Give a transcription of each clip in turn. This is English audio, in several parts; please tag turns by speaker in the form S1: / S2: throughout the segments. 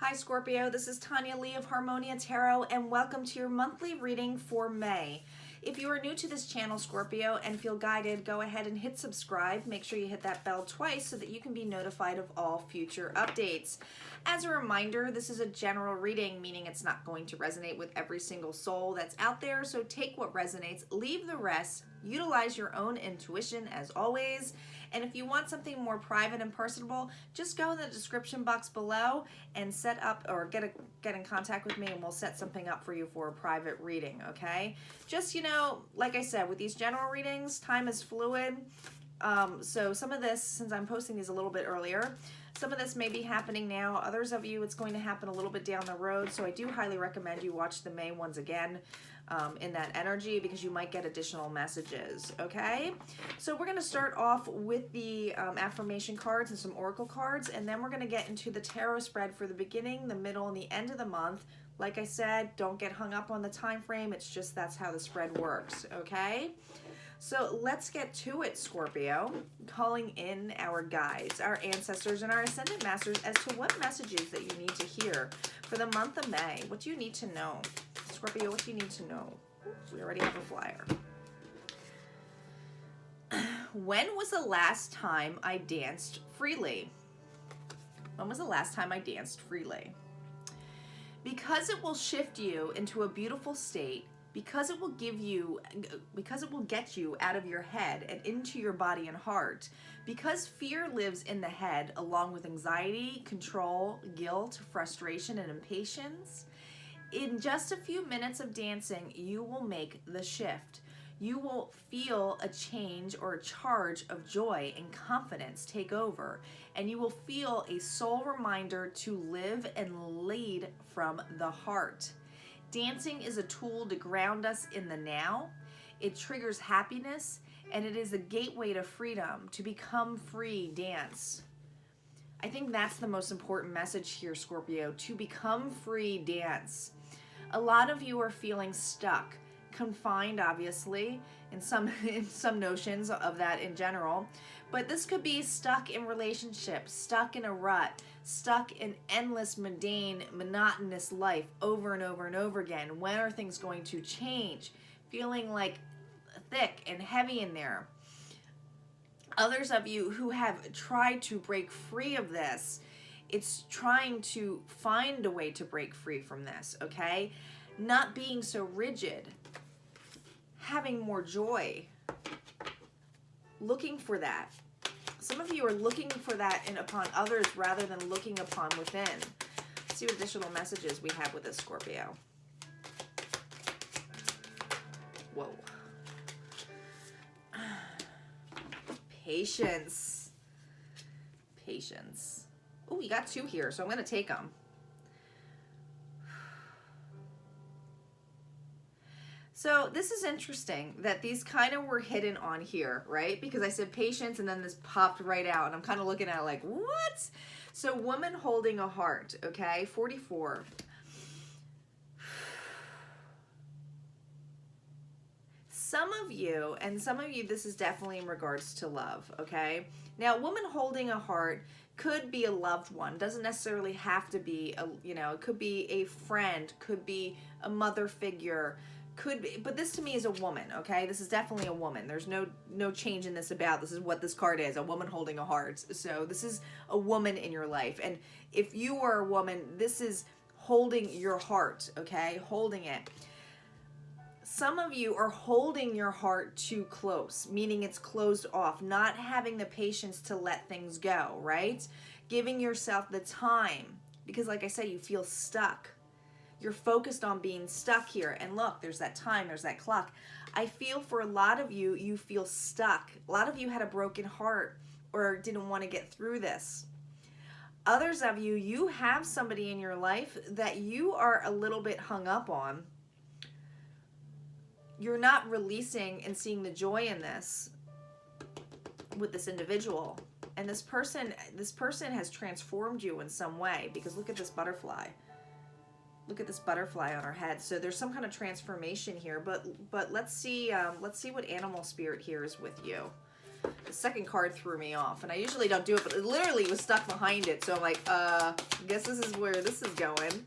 S1: Hi Scorpio, this is Tanya Lee of Harmonia Tarot and welcome to your monthly reading for May. If you are new to this channel, Scorpio, and feel guided, go ahead and hit subscribe. Make sure you hit that bell twice so that you can be notified of all future updates. As a reminder, this is a general reading, meaning it's not going to resonate with every single soul that's out there, so take what resonates, leave the rest, utilize your own intuition as always. And if you want something more private and personable, just go in the description box below and set up or get in contact with me and we'll set something up for you for a private reading, okay? Just, like I said, with these general readings, time is fluid. So some of this, since I'm posting these a little bit earlier, some of this may be happening now. Others of you, it's going to happen a little bit down the road. So I do highly recommend you watch the May ones again in that energy because you might get additional messages, okay? So we're going to start off with the affirmation cards and some oracle cards, and then we're going to get into the tarot spread for the beginning, the middle, and the end of the month. Like I said, don't get hung up on the time frame. It's just that's how the spread works, okay? So let's get to it, Scorpio. Calling in our guides, our ancestors, and our ascendant masters as to what messages that you need to hear for the month of May. What do you need to know? Scorpio, what do you need to know? We already have a flyer. When was the last time I danced freely? When was the last time I danced freely? Because it will shift you into a beautiful state, because it will get you out of your head and into your body and heart, because fear lives in the head along with anxiety, control, guilt, frustration, and impatience. In just a few minutes of dancing, you will make the shift. You will feel a change or a charge of joy and confidence take over, and you will feel a soul reminder to live and lead from the heart. Dancing is a tool to ground us in the now. It triggers happiness, and it is a gateway to freedom. To become free, dance. I think that's the most important message here, Scorpio. To become free, dance. A lot of you are feeling stuck, confined, obviously, in some notions of that in general. But this could be stuck in relationships, stuck in a rut, stuck in endless, mundane, monotonous life over and over and over again. When are things going to change? Feeling like thick and heavy in there. Others of you who have tried to break free of this, it's trying to find a way to break free from this, okay? Not being so rigid, having more joy, looking for that. Some of you are looking for that upon others rather than looking upon within. Let's see what additional messages we have with this, Scorpio. Whoa. Patience. Patience. Oh, we got two here, so I'm going to take them. So this is interesting that these kind of were hidden on here, right? Because I said patience and then this popped right out and I'm kind of looking at it like, what? So woman holding a heart, okay? 44. Some of you, this is definitely in regards to love, okay? Now, woman holding a heart could be a loved one. Doesn't necessarily have to be, it could be a friend, could be a mother figure, could be, but this to me is a woman, okay? This is definitely a woman. There's no change in this about. This is what this card is, a woman holding a heart. So this is a woman in your life. And if you are a woman, this is holding your heart, okay? Holding it. Some of you are holding your heart too close, meaning it's closed off, not having the patience to let things go, right? Giving yourself the time, because like I said, you feel stuck. You're focused on being stuck here. And look, there's that time, there's that clock. I feel for a lot of you, you feel stuck. A lot of you had a broken heart or didn't want to get through this. Others of you, you have somebody in your life that you are a little bit hung up on. You're not releasing and seeing the joy in this with this individual. And this person has transformed you in some way, because look at this butterfly. Look at this butterfly on her head. So there's some kind of transformation here, but let's see what animal spirit here is with you. The second card threw me off, and I usually don't do it, but it literally was stuck behind it. So I'm like, guess this is where this is going.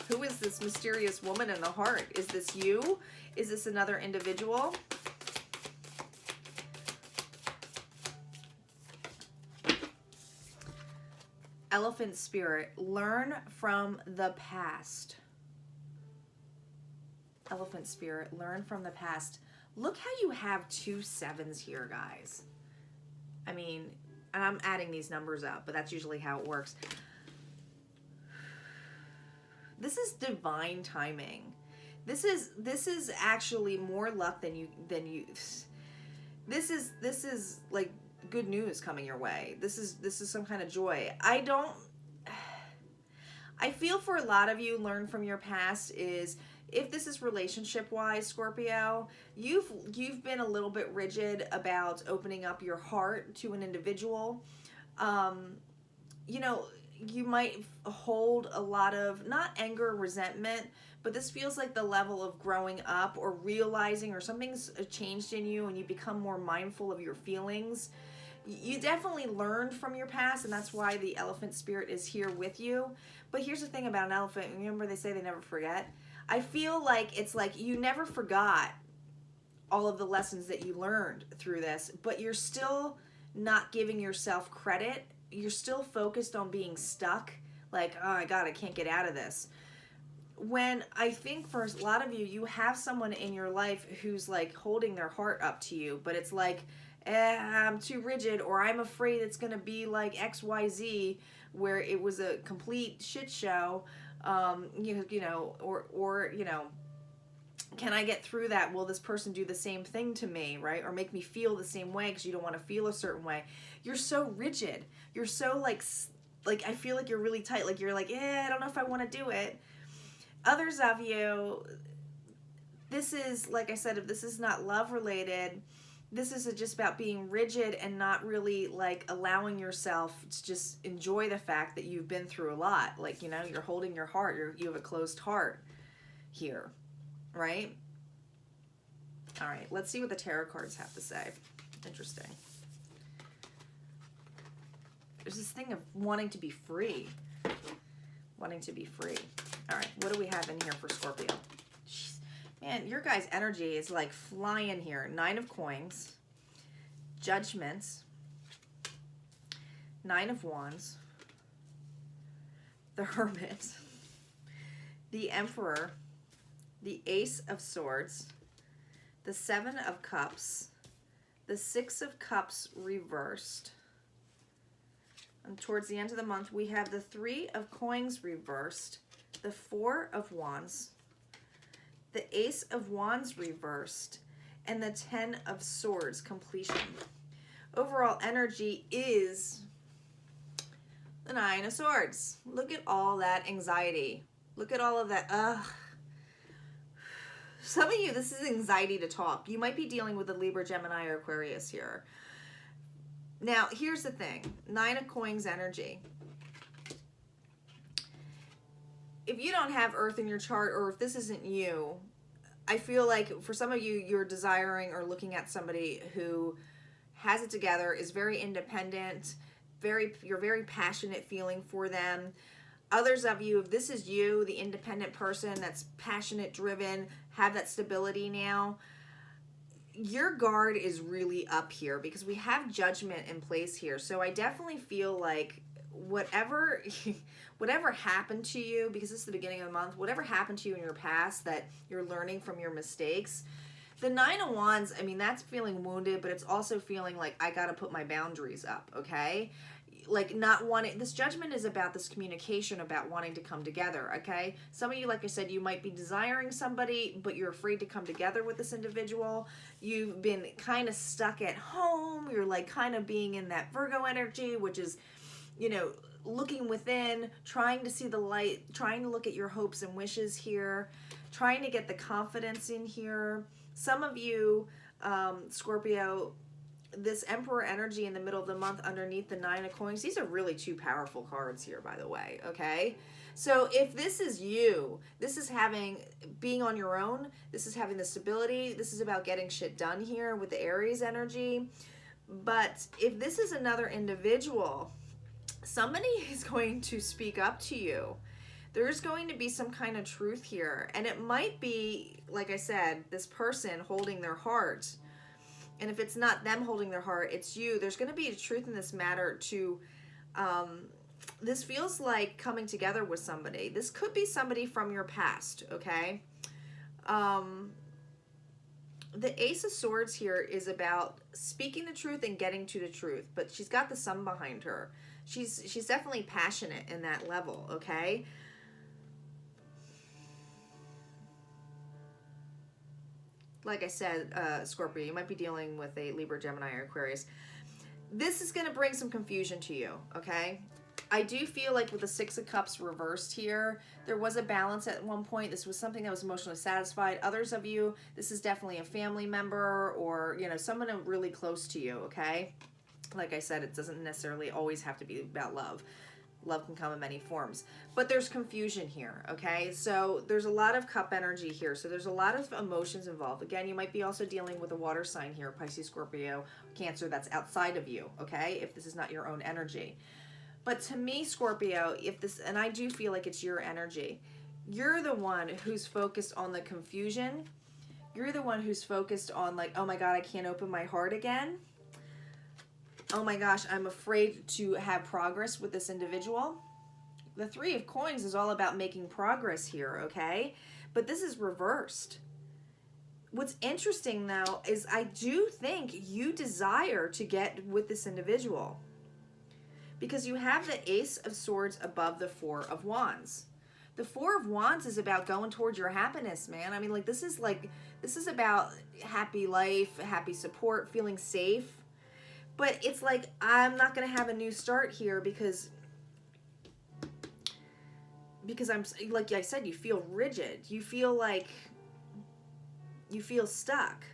S1: Who is this mysterious woman in the heart? Is this you? Is this another individual? Elephant spirit, learn from the past. Elephant spirit, learn from the past. Look how you have 2 7s here, guys. I mean, and I'm adding these numbers up, but that's usually how it works. This is divine timing. This is actually more luck than you this is like good news coming your way. This is some kind of joy. I feel for a lot of you, learn from your past is, if this is relationship wise, Scorpio, you've been a little bit rigid about opening up your heart to an individual. You know, you might hold a lot of, not anger, resentment, but this feels like the level of growing up or realizing, or something's changed in you and you become more mindful of your feelings. You definitely learned from your past, and that's why the elephant spirit is here with you. But here's the thing about an elephant. Remember, they say they never forget. I feel like it's like you never forgot all of the lessons that you learned through this, but you're still not giving yourself credit. You're still focused on being stuck, like, oh my God, I can't get out of this. When I think for a lot of you, you have someone in your life who's like holding their heart up to you, but it's like, I'm too rigid, or I'm afraid it's going to be like XYZ, where it was a complete shit show, you know, or, you know, can I get through that? Will this person do the same thing to me, right? Or make me feel the same way, because you don't want to feel a certain way. You're so rigid. You're so like I feel like you're really tight. Like you're like, I don't know if I want to do it. Others of you, this is, like I said, if this is not love related, this is just about being rigid and not really like allowing yourself to just enjoy the fact that you've been through a lot. Like, you know, you're holding your heart. You have a closed heart here, right? All right, let's see what the tarot cards have to say. Interesting. There's this thing of wanting to be free. Wanting to be free. All right, what do we have in here for Scorpio? Jeez. Man, your guys' energy is like flying here. 9 of Coins, Judgment, 9 of Wands, the Hermit, the Emperor, the Ace of Swords, the 7 of Cups, the 6 of Cups reversed. And towards the end of the month, we have the 3 of Coins reversed, the 4 of Wands, the Ace of Wands reversed, and the 10 of Swords completion. Overall energy is the 9 of Swords. Look at all that anxiety. Look at all of that. Some of you, this is anxiety to talk. You might be dealing with a Libra, Gemini, or Aquarius here. Now, here's the thing. 9 of Coins energy. If you don't have Earth in your chart, or if this isn't you, I feel like for some of you, you're desiring or looking at somebody who has it together, is very independent, you're very passionate feeling for them. Others of you, if this is you, the independent person that's passionate, driven, have that stability now, your guard is really up here because we have Judgment in place here. So I definitely feel like whatever happened to you, because this is the beginning of the month, whatever happened to you in your past that you're learning from your mistakes. The 9 of Wands, I mean, that's feeling wounded, but it's also feeling like I got to put my boundaries up, okay? Like not wanting, this Judgment is about this communication, about wanting to come together, okay? Some of you, like I said, you might be desiring somebody, but you're afraid to come together with this individual. You've been kind of stuck at home. You're like kind of being in that Virgo energy, which is, you know, looking within, trying to see the light, trying to look at your hopes and wishes here, trying to get the confidence in here. Some of you, Scorpio, this Emperor energy in the middle of the month underneath the 9 of Coins, these are really 2 powerful cards here, by the way, okay? So if this is you, this is being on your own, this is having the stability, this is about getting shit done here with the Aries energy. But if this is another individual, somebody is going to speak up to you. There's going to be some kind of truth here. And it might be, like I said, this person holding their heart. And if it's not them holding their heart, it's you. There's going to be a truth in this matter to, this feels like coming together with somebody. This could be somebody from your past, okay? The Ace of Swords here is about speaking the truth and getting to the truth, but she's got the sun behind her. She's definitely passionate in that level, okay? Like I said, Scorpio, you might be dealing with a Libra, Gemini, or Aquarius. This is going to bring some confusion to you, okay? I do feel like with the Six of Cups reversed here, there was a balance at one point. This was something that was emotionally satisfied. Others of you, this is definitely a family member or, you know, someone really close to you, okay? Like I said, it doesn't necessarily always have to be about love. Love can come in many forms. But there's confusion here, okay? So there's a lot of cup energy here. So there's a lot of emotions involved. Again, you might be also dealing with a water sign here, Pisces, Scorpio, Cancer, that's outside of you, okay? If this is not your own energy. But to me, Scorpio, if this, and I do feel like it's your energy, you're the one who's focused on the confusion. You're the one who's focused on like, oh my God, I can't open my heart again. Oh my gosh, I'm afraid to have progress with this individual. The Three of Coins is all about making progress here, okay? But this is reversed. What's interesting though is I do think you desire to get with this individual, because you have the Ace of Swords above the Four of Wands. The Four of Wands is about going towards your happiness, man. I mean, like, this is about happy life, happy support, feeling safe. But it's like, I'm not going to have a new start here because I'm, like I said, you feel rigid. You feel like you feel stuck.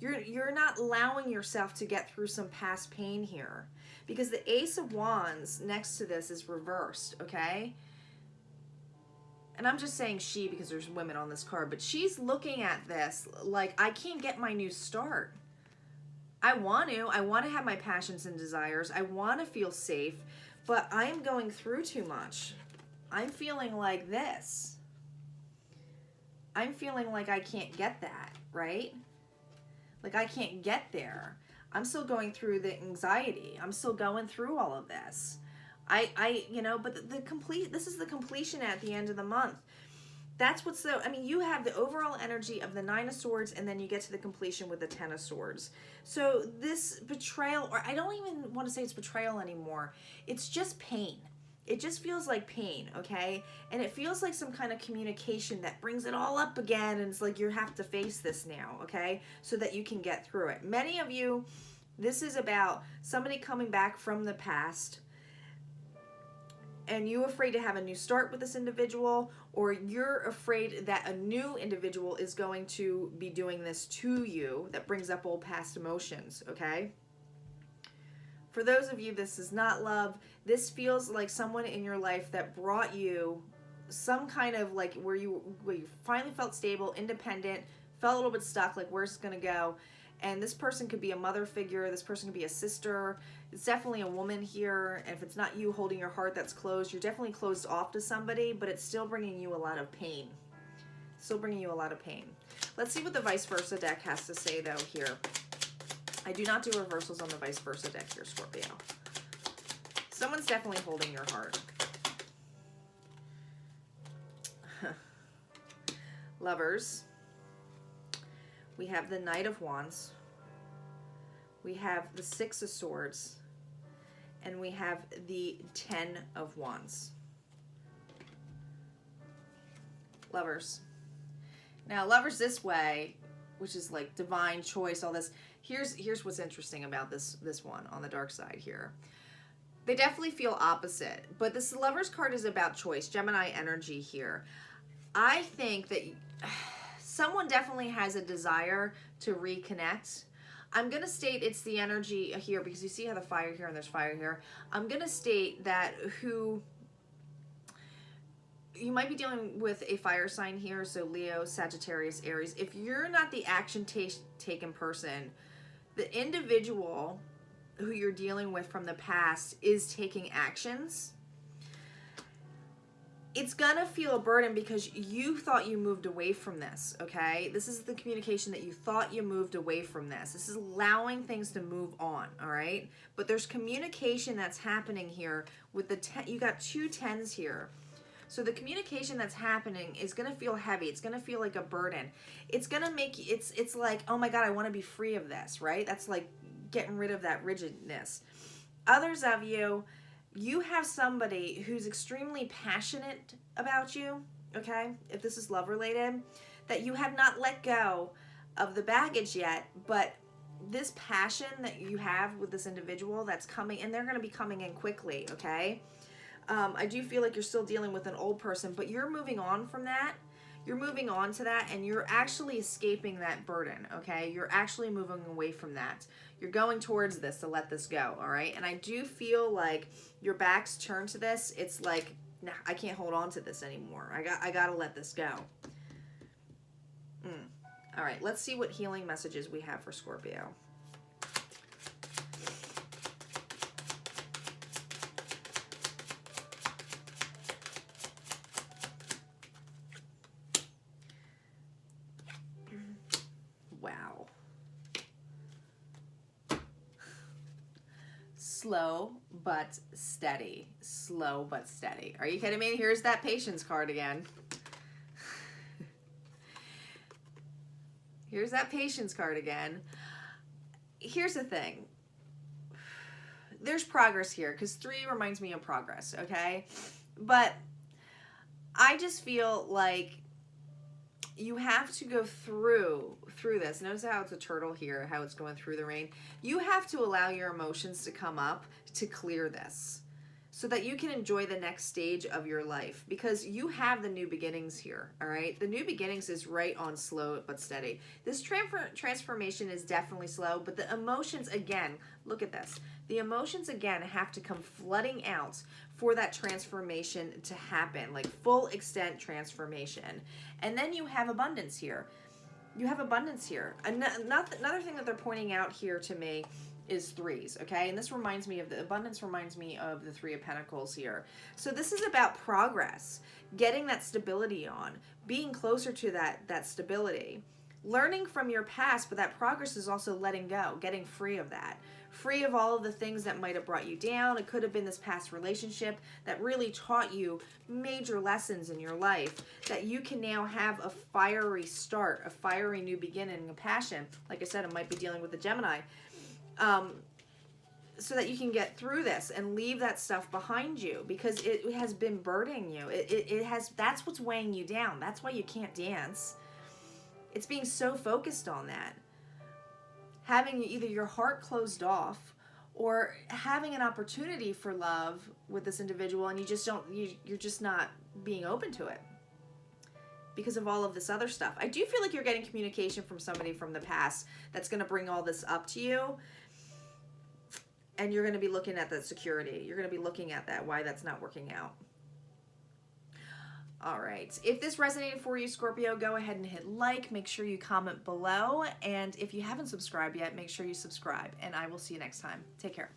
S1: You're not allowing yourself to get through some past pain here, because the Ace of Wands next to this is reversed, okay? And I'm just saying she because there's women on this card, but she's looking at this like, I can't get my new start. I want to have my passions and desires. I want to feel safe, but I am going through too much. I'm feeling like this. I'm feeling like I can't get that, right? Like I can't get there. I'm still going through the anxiety. I'm still going through all of this. You know, but this is the completion at the end of the month. That's what's so, I mean, you have the overall energy of the Nine of Swords, and then you get to the completion with the Ten of Swords. So this betrayal, or I don't even want to say it's betrayal anymore. It's just pain. It just feels like pain, okay? And it feels like some kind of communication that brings it all up again, and it's like you have to face this now, okay? So that you can get through it. Many of you, this is about somebody coming back from the past, and you're afraid to have a new start with this individual, or you're afraid that a new individual is going to be doing this to you that brings up old past emotions, okay? For those of you, this is not love. This feels like someone in your life that brought you some kind of like where you finally felt stable, independent, felt a little bit stuck, like where's it gonna go? And this person could be a mother figure. This person could be a sister. It's definitely a woman here. And if it's not you holding your heart that's closed, you're definitely closed off to somebody, but it's still bringing you a lot of pain. Still bringing you a lot of pain. Let's see what the vice versa deck has to say though here. I do not do reversals on the vice versa deck here, Scorpio. Someone's definitely holding your heart. Lovers. We have the Knight of Wands. We have the Six of Swords. And we have the Ten of Wands. Lovers. Now, lovers this way, which is like divine choice, all this. Here's what's interesting about this one on the dark side here. They definitely feel opposite, but this Lovers card is about choice, Gemini energy here. I think that someone definitely has a desire to reconnect. I'm going to state it's the energy here because you see how the fire here and there's fire here. I'm going to state that you might be dealing with a fire sign here, so Leo, Sagittarius, Aries. If you're not the action taken person, The individual who you're dealing with from the past is taking actions. It's gonna feel a burden because you thought you moved away from this, okay? This is the communication that you thought you moved away from this. This is allowing things to move on, all right? But there's communication that's happening here with the 10. You got 2 10s here. So the communication that's happening is gonna feel heavy. It's gonna feel like a burden. It's gonna make you, it's like, oh my God, I wanna be free of this, right? That's like getting rid of that rigidness. Others of you, you have somebody who's extremely passionate about you, okay? If this is love related, that you have not let go of the baggage yet, but this passion that you have with this individual that's coming, and they're going to be coming in quickly, okay? I do feel like you're still dealing with an old person, but you're moving on from that. You're moving on to that, and you're actually escaping that burden, okay? You're actually moving away from that. You're going towards this to let this go, all right? And I do feel like your back's turned to this. It's like, nah, I can't hold on to this anymore. I got to let this go. All right, let's see what healing messages we have for Scorpio. Wow. Slow but steady. Slow but steady. Are you kidding me? Here's that patience card again. Here's that patience card again. Here's the thing. There's progress here because 3 reminds me of progress, okay? But I just feel like you have to go through this. Notice how it's a turtle here, how it's going through the rain. You have to allow your emotions to come up to clear this so that you can enjoy the next stage of your life, because you have the new beginnings here, all right? The new beginnings is right on slow but steady. This transformation is definitely slow, but the emotions, again, look at this. The emotions, again, have to come flooding out for that transformation to happen, like full extent transformation. And then you have abundance here. You have abundance here. Another thing that they're pointing out here to me is 3s, okay? And this reminds me of the abundance, reminds me of the 3 of Pentacles here. So this is about progress, getting that stability on, being closer to that stability, learning from your past, but that progress is also letting go, getting free of that, free of all of the things that might have brought you down. It could have been this past relationship that really taught you major lessons in your life, that you can now have a fiery start, a fiery new beginning, a passion. Like I said, it might be dealing with the Gemini. So that you can get through this and leave that stuff behind you, because it has been burdening you. It has, that's what's weighing you down. That's why you can't dance. It's being so focused on that. Having either your heart closed off or having an opportunity for love with this individual, and you just don't, you're just not being open to it because of all of this other stuff. I do feel like you're getting communication from somebody from the past that's going to bring all this up to you. And you're going to be looking at that security. You're going to be looking at that, why that's not working out. All right. If this resonated for you, Scorpio, go ahead and hit like. Make sure you comment below. And if you haven't subscribed yet, make sure you subscribe. And I will see you next time. Take care.